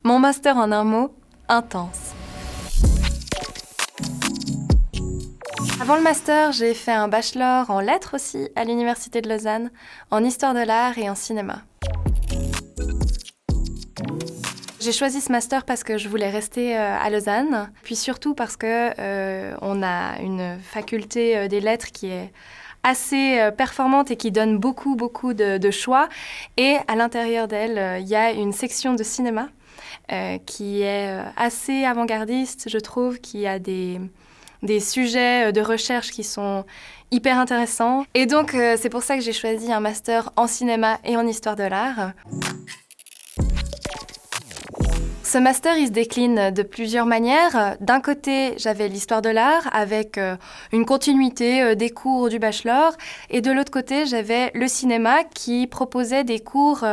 Mon master en un mot, intense. Avant le master, j'ai fait un bachelor en lettres aussi à l'Université de Lausanne, en histoire de l'art et en cinéma. J'ai choisi ce master parce que je voulais rester à Lausanne, puis surtout parce que on a une faculté des lettres qui est assez performante et qui donne beaucoup de choix. Et à l'intérieur d'elle, il y a une section de cinéma qui est assez avant-gardiste, je trouve, qui a des sujets de recherche qui sont hyper intéressants. Et donc, c'est pour ça que j'ai choisi un master en cinéma et en histoire de l'art. Ce master, il se décline de plusieurs manières. D'un côté, j'avais l'histoire de l'art avec une continuité des cours du bachelor. Et de l'autre côté, j'avais le cinéma qui proposait des cours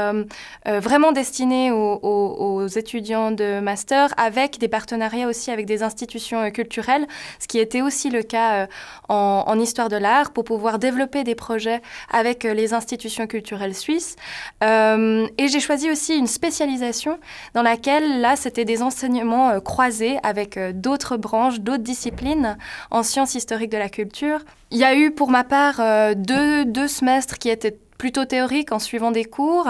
vraiment destinés aux étudiants de master avec des partenariats aussi avec des institutions culturelles, ce qui était aussi le cas en histoire de l'art pour pouvoir développer des projets avec les institutions culturelles suisses. Et j'ai choisi aussi une spécialisation dans laquelle, là, c'était des enseignements croisés avec d'autres branches, d'autres disciplines en sciences historiques de la culture. Il y a eu, pour ma part, deux semestres qui étaient plutôt théoriques en suivant des cours.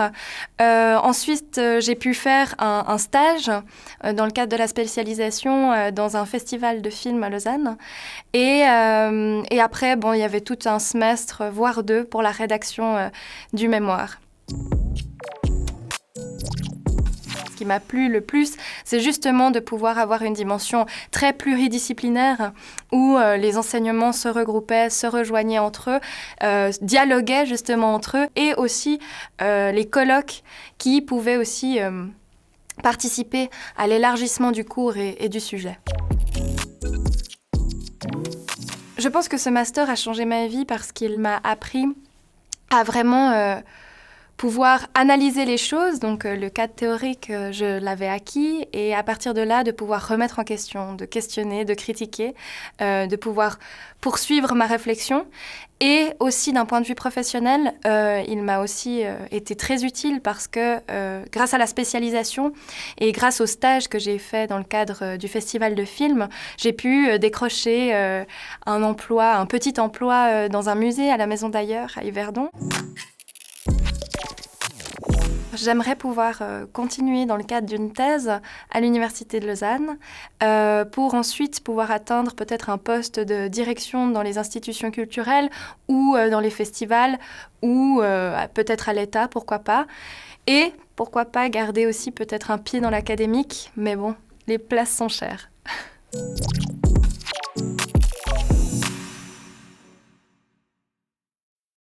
Ensuite, j'ai pu faire un stage dans le cadre de la spécialisation dans un festival de films à Lausanne. Et après, bon, il y avait tout un semestre, voire deux, pour la rédaction du mémoire. Ce qui m'a plu le plus, c'est justement de pouvoir avoir une dimension très pluridisciplinaire où les enseignements se regroupaient, se rejoignaient entre eux, dialoguaient justement entre eux et aussi les colloques qui pouvaient aussi participer à l'élargissement du cours et du sujet. Je pense que ce master a changé ma vie parce qu'il m'a appris à vraiment pouvoir analyser les choses, donc le cadre théorique, je l'avais acquis, et à partir de là, de pouvoir remettre en question, de questionner, de critiquer, de pouvoir poursuivre ma réflexion. Et aussi d'un point de vue professionnel, il m'a aussi été très utile parce que grâce à la spécialisation et grâce au stage que j'ai fait dans le cadre du festival de films, j'ai pu décrocher un petit emploi dans un musée à la Maison d'Ailleurs, à Yverdon. J'aimerais pouvoir continuer dans le cadre d'une thèse à l'Université de Lausanne pour ensuite pouvoir atteindre peut-être un poste de direction dans les institutions culturelles ou dans les festivals ou peut-être à l'État, pourquoi pas. Et pourquoi pas garder aussi peut-être un pied dans l'académique, mais bon, les places sont chères.